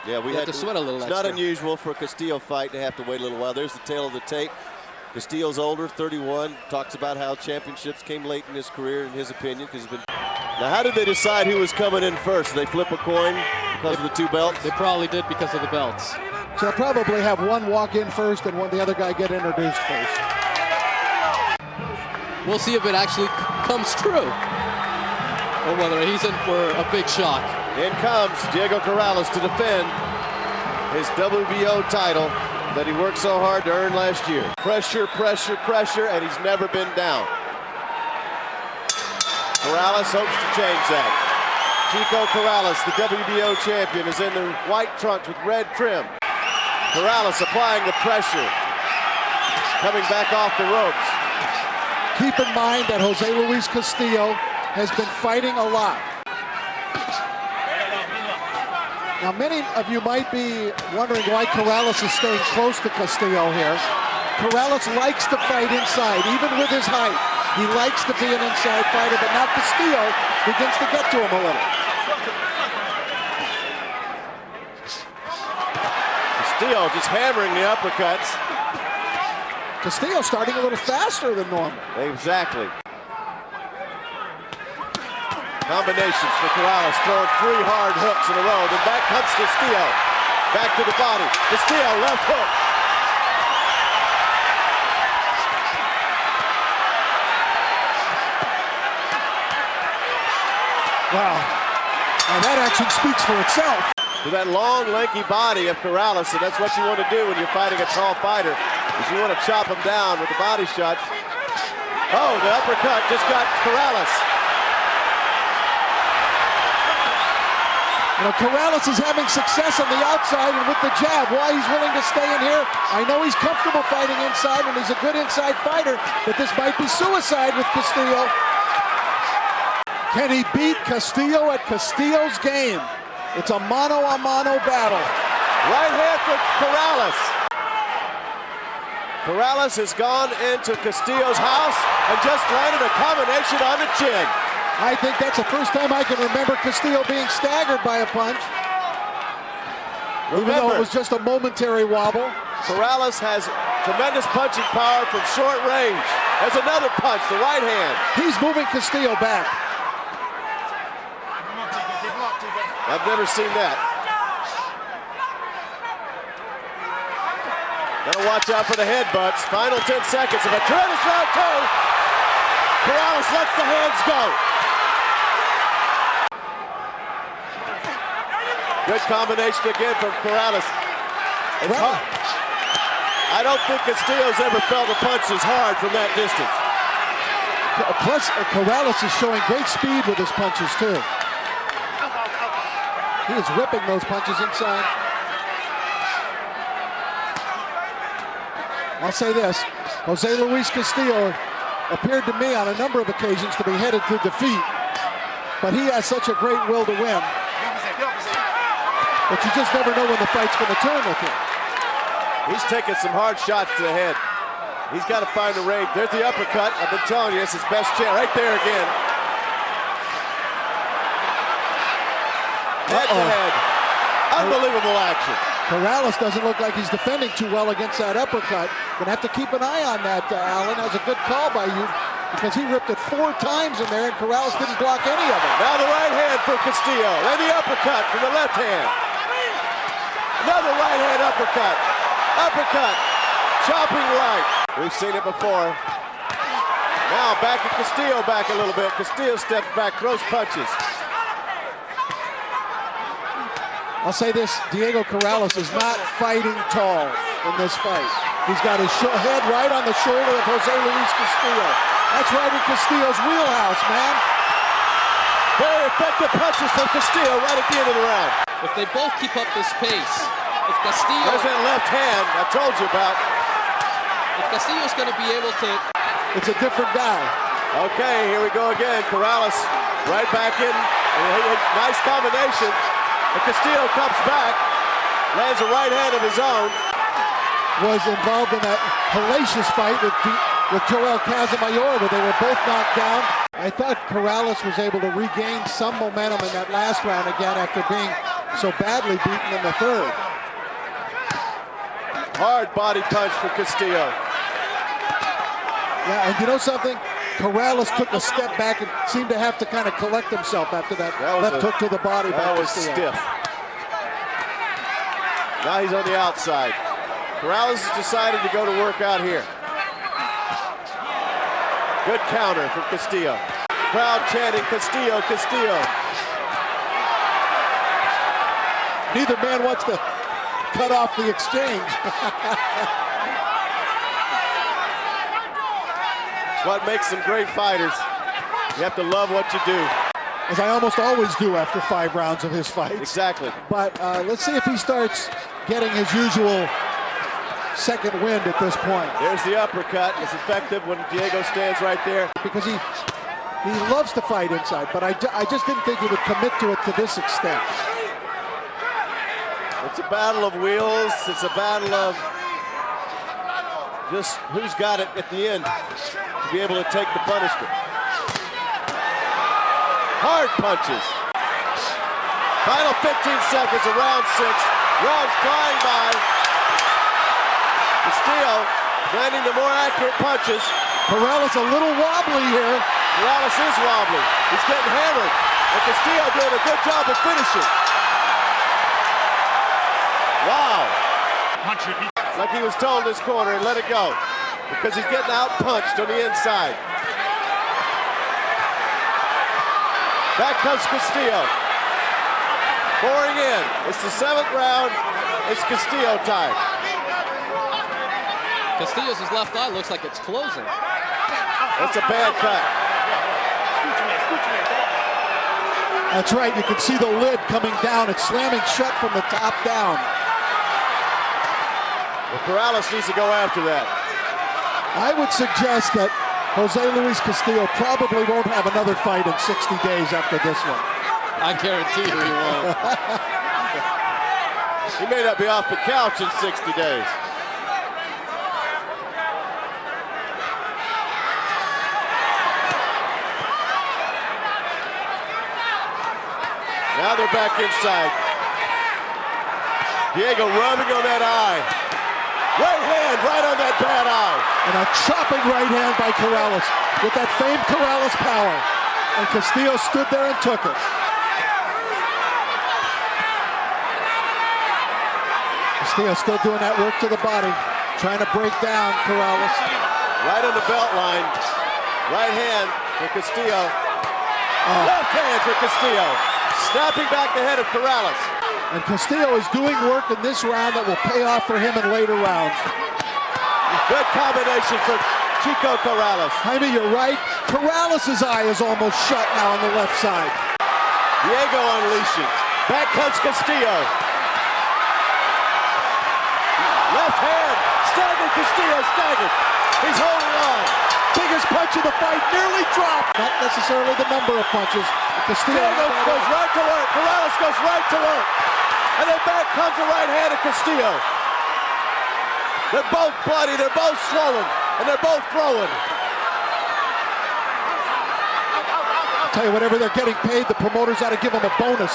Yeah, we had to sweat a little extra. extra. It's not unusual for a Castillo fight to have to wait a little while. There's the tail of the tape. Castillo's older, 31, talks about how championships came late in his career, in his opinion, because he's been. Now, how did they decide who was coming in first? Did they flip a coin because of the two belts? They probably did because of the belts. So they'll probably have one walk in first and the other guy get introduced first. We'll see if it actually comes true, or whether he's in for a big shock. In comes Diego Corrales to defend his WBO title that he worked so hard to earn last year. Pressure, pressure, pressure, and he's never been down. Corrales hopes to change that. Chico Corrales, the WBO champion, is in the white trunks with red trim. Corrales applying the pressure, coming back off the ropes. Keep in mind that Jose Luis Castillo has been fighting a lot. Now, many of you might be wondering why Corrales is staying close to Castillo here. Corrales likes to fight inside, even with his height. He likes to be an inside fighter, but now Castillo begins to get to him a little. Castillo just hammering the uppercuts. Castillo starting a little faster than normal. Exactly. Combinations for Corrales, throwing 3 hard hooks in a row. Then back comes Castillo. Back to the body. Castillo, left hook. Wow. Now that action speaks for itself. To that long, lanky body of Corrales, and that's what you want to do when you're fighting a tall fighter, is you want to chop him down with the body shots. Oh, the uppercut just got Corrales. You know, Corrales is having success on the outside and with the jab. Why he's willing to stay in here, I know he's comfortable fighting inside and he's a good inside fighter, but this might be suicide with Castillo. Can he beat Castillo at Castillo's game? It's a mano-a-mano battle. Right hand for Corrales. Corrales has gone into Castillo's house and just landed a combination on the chin. I think that's the first time I can remember Castillo being staggered by a punch. Even though it was just a momentary wobble. Corrales has tremendous punching power from short range. There's another punch, the right hand. He's moving Castillo back. I've never seen that. Gotta watch out for the headbutts. Final 10 seconds of a tremendous round 2. Corrales lets the hands go. Good combination again from Corrales. It's hard. I don't think Castillo's ever felt a punch as hard from that distance. Plus, Corrales is showing great speed with his punches too. He is ripping those punches inside. I'll say this, Jose Luis Castillo appeared to me on a number of occasions to be headed to defeat, but he has such a great will to win. But you just never know when the fight's going to turn with him. He's taking some hard shots to the head. He's got to find the range. There's the uppercut. I've been telling you, it's his best chance. Right there again. Head to head. Unbelievable action. Corrales doesn't look like he's defending too well against that uppercut. Gonna have to keep an eye on that, Alan. That's a good call by you, because he ripped it 4 times in there and Corrales didn't block any of it. Now the right hand for Castillo. Then the uppercut from the left hand. Another right hand uppercut. Uppercut. Chopping right. We've seen it before. Now back at Castillo back a little bit. Castillo steps back, throws punches. I'll say this, Diego Corrales is not fighting tall in this fight. He's got his head right on the shoulder of Jose Luis Castillo. That's right in Castillo's wheelhouse, man. Very effective punches from Castillo right at the end of the round. If they both keep up this pace, if Castillo... There's that left hand I told you about. If Castillo's going to be able to... It's a different guy. Okay, here we go again. Corrales right back in. Nice combination. And Castillo comes back, lands a right hand of his own. Was involved in that hellacious fight with Joel Casamayor, where they were both knocked down. I thought Corrales was able to regain some momentum in that last round again after being so badly beaten in the third. Hard body punch for Castillo. Yeah, and you know something? Corrales took a step back and seemed to have to kind of collect himself after that left hook to the body. That was Castillo. stiff. Now he's on the outside. Corrales has decided to go to work out here. Good counter from Castillo. Crowd chanting, Castillo, Castillo. Neither man wants to cut off the exchange. It's what makes them great fighters. You have to love what you do. As I almost always do after 5 rounds of his fights. Exactly. But let's see if he starts getting his usual second wind at this point. There's the uppercut. It's effective when Diego stands right there. Because he loves to fight inside, but I just didn't think he would commit to it to this extent. It's a battle of wheels. It's a battle of just who's got it at the end to be able to take the punishment. Hard punches. Final 15 seconds of round 6. Rounds flying by. Castillo landing the more accurate punches. Corrales a little wobbly here. Corrales is wobbly. He's getting hammered. And Castillo doing a good job of finishing. Wow. Like he was told in his corner and let it go. Because he's getting out-punched on the inside. Back comes Castillo. Pouring in. It's the 7th round. It's Castillo time. Castillo's left eye looks like it's closing. That's a bad cut. That's right, you can see the lid coming down. It's slamming shut from the top down. Well, Corrales needs to go after that. I would suggest that Jose Luis Castillo probably won't have another fight in 60 days after this one. I guarantee you he won't. He may not be off the couch in 60 days. Now they're back inside. Diego rubbing on that eye. Right hand right on that bad eye. And a chopping right hand by Corrales with that famed Corrales power. And Castillo stood there and took it. Castillo still doing that work to the body, trying to break down Corrales. Right on the belt line. Right hand for Castillo. Left hand for Castillo. Snapping back the head of Corrales. And Castillo is doing work in this round that will pay off for him in later rounds. Good combination from Chico Corrales. Jaime, you're right. Corrales' eye is almost shut now on the left side. Diego unleashing. Back comes Castillo. Left hand. Staggered. Castillo staggered. He's holding on. Biggest punch of the fight, nearly dropped. Not necessarily the number of punches. Castillo Diego goes right to work. Corrales goes right to work. And then back comes the right hand of Castillo. They're both bloody, they're both swollen, and they're both throwing. I'll tell you, whatever they're getting paid, the promoters ought to give them a bonus.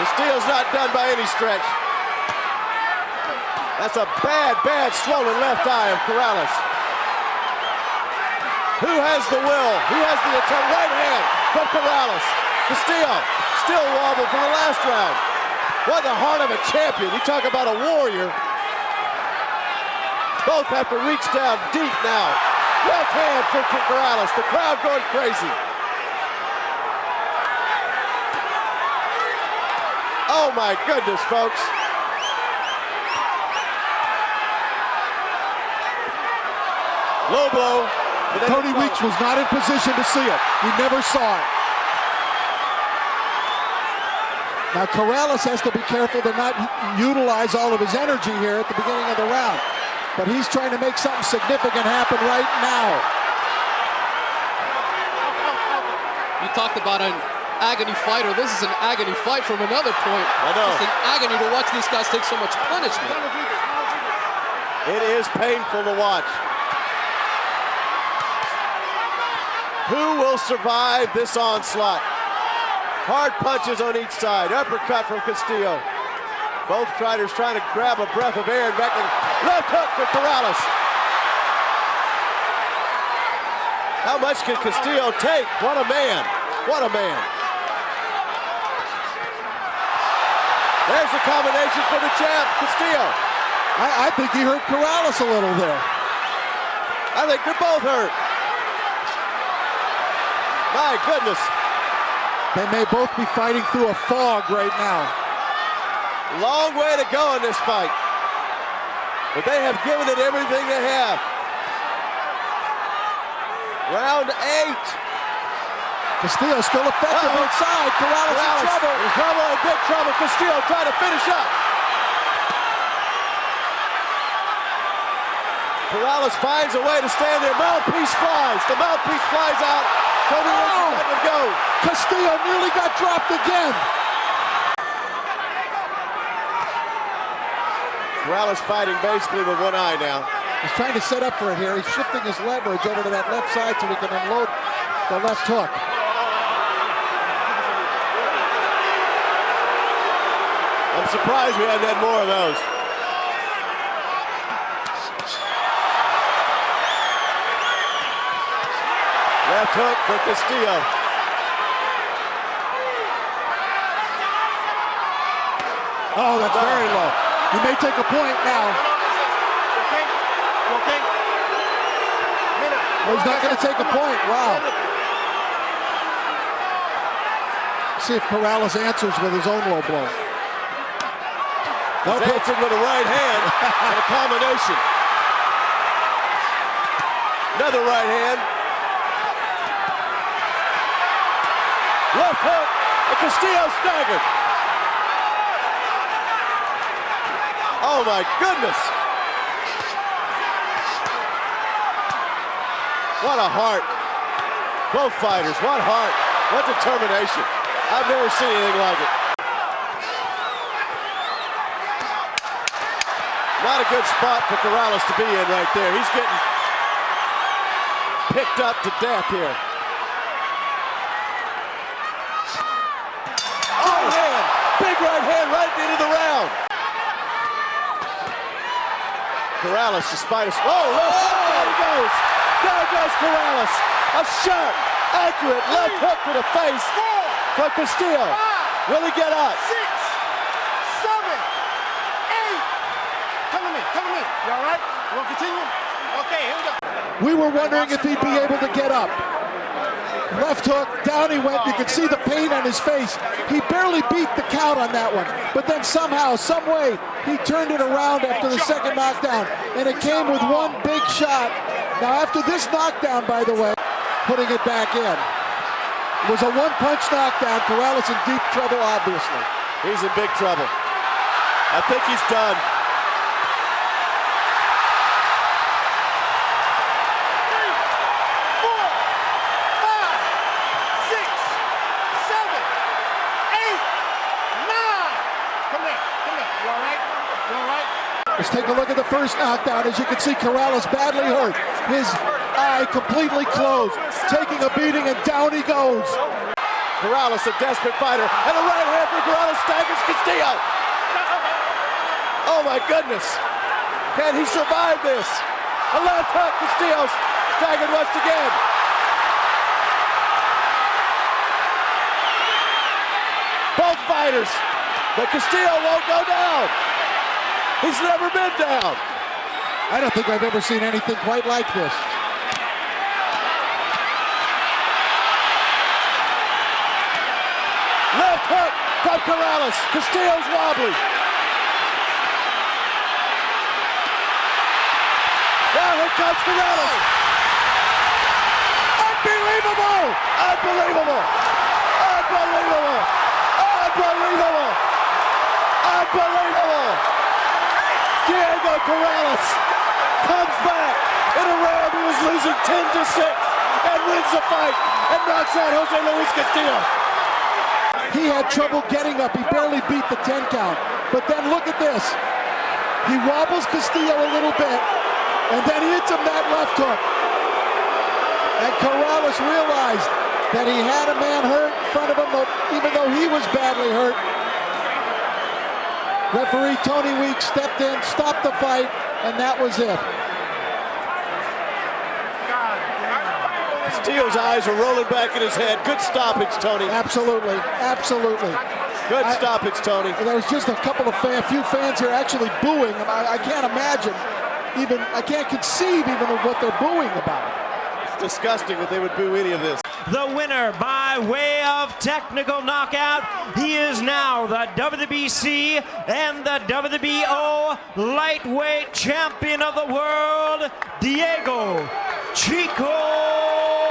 Castillo's not done by any stretch. That's a bad, bad swollen left eye of Corrales. Who has the will? Who has the attack? Right hand from Corrales. Castillo still wobbled from the last round. What the heart of a champion. You talk about a warrior. Both have to reach down deep now. Left hand for Corrales. The crowd going crazy. Oh my goodness, folks. Low blow. Tony Weeks was not in position to see it. He never saw it. Now Corrales has to be careful to not utilize all of his energy here at the beginning of the round. But he's trying to make something significant happen right now. You talked about an agony fighter. This is an agony fight from another point. I know. It's an agony to watch these guys take so much punishment. It is painful to watch. Who will survive this onslaught? Hard punches on each side. Uppercut from Castillo. Both fighters trying to grab a breath of air and back. Left hook for Corrales. How much can Castillo take? What a man. What a man. There's the combination for the champ, Castillo. I think he hurt Corrales a little there. I think they're both hurt. My goodness. They may both be fighting through a fog right now. Long way to go in this fight. But they have given it everything they have. Round 8. Castillo still effective inside. Corrales in trouble. In trouble, in big trouble. Castillo trying to finish up. Corrales finds a way to stand there. Mouthpiece flies. The mouthpiece flies out. Cody lets it go. Castillo nearly got dropped again. Corrales fighting basically with one eye now. He's trying to set up for it here. He's shifting his leverage over to that left side so he can unload the left hook. I'm surprised we haven't had more of those. Left hook for Castillo. Oh, that's very low. He may take a point now. Oh, he's not going to take a point. Wow. See if Corrales answers with his own low blow. He's answered with a right hand and a combination. Another right hand. Left hook, and Castillo staggered. Oh my goodness. What a heart. Both fighters, what heart, what determination. I've never seen anything like it. Not a good spot for Corrales to be in right there. He's getting picked up to death here. Right hand, big right hand right into the round. Corrales, despite a... there he goes. There goes Corrales. A sharp, accurate left hook to the face for Castillo. Will he get up? 6, 7, 8. Come to me. You all right? You want to continue? Okay, here we go. We were wondering if he'd be able to get up. Left hook, down he went. You could see the pain on his face. He barely beat the count on that one. But then somehow, some way, he turned it around after the second knockdown. And it came with one big shot. Now after this knockdown, by the way, putting it back in. It was a one-punch knockdown. Corrales in deep trouble, obviously. He's in big trouble. I think he's done. Let's take a look at the first knockdown. As you can see, Corrales badly hurt. His eye completely closed, taking a beating, and down he goes. Corrales, a desperate fighter, and a right hand for Corrales staggers Castillo. Oh my goodness. Can he survive this? A left hook, Castillo staggered once again. Both fighters, but Castillo won't go down. He's never been down. I don't think I've ever seen anything quite like this. Left hook from Corrales. Castillo's wobbly. Now here comes Corrales. Unbelievable! Unbelievable! Unbelievable! Unbelievable! Unbelievable! Diego Corrales comes back in a round he was losing 10-6 and wins the fight and knocks out Jose Luis Castillo. He had trouble getting up. He barely beat the 10 count. But then look at this. He wobbles Castillo a little bit, and then he hits him that left hook. And Corrales realized that he had a man hurt in front of him, even though he was badly hurt. Referee Tony Weeks stepped in, stopped the fight, and that was it. Castillo's eyes are rolling back in his head. Good stoppage, Tony. Absolutely, absolutely. Good stoppage, Tony. There was just a few fans here actually booing. I can't imagine, I can't conceive even of what they're booing about. It's disgusting that they would boo any of this. The winner by way of technical knockout. He is now the WBC and the WBO lightweight champion of the world, Diego Chico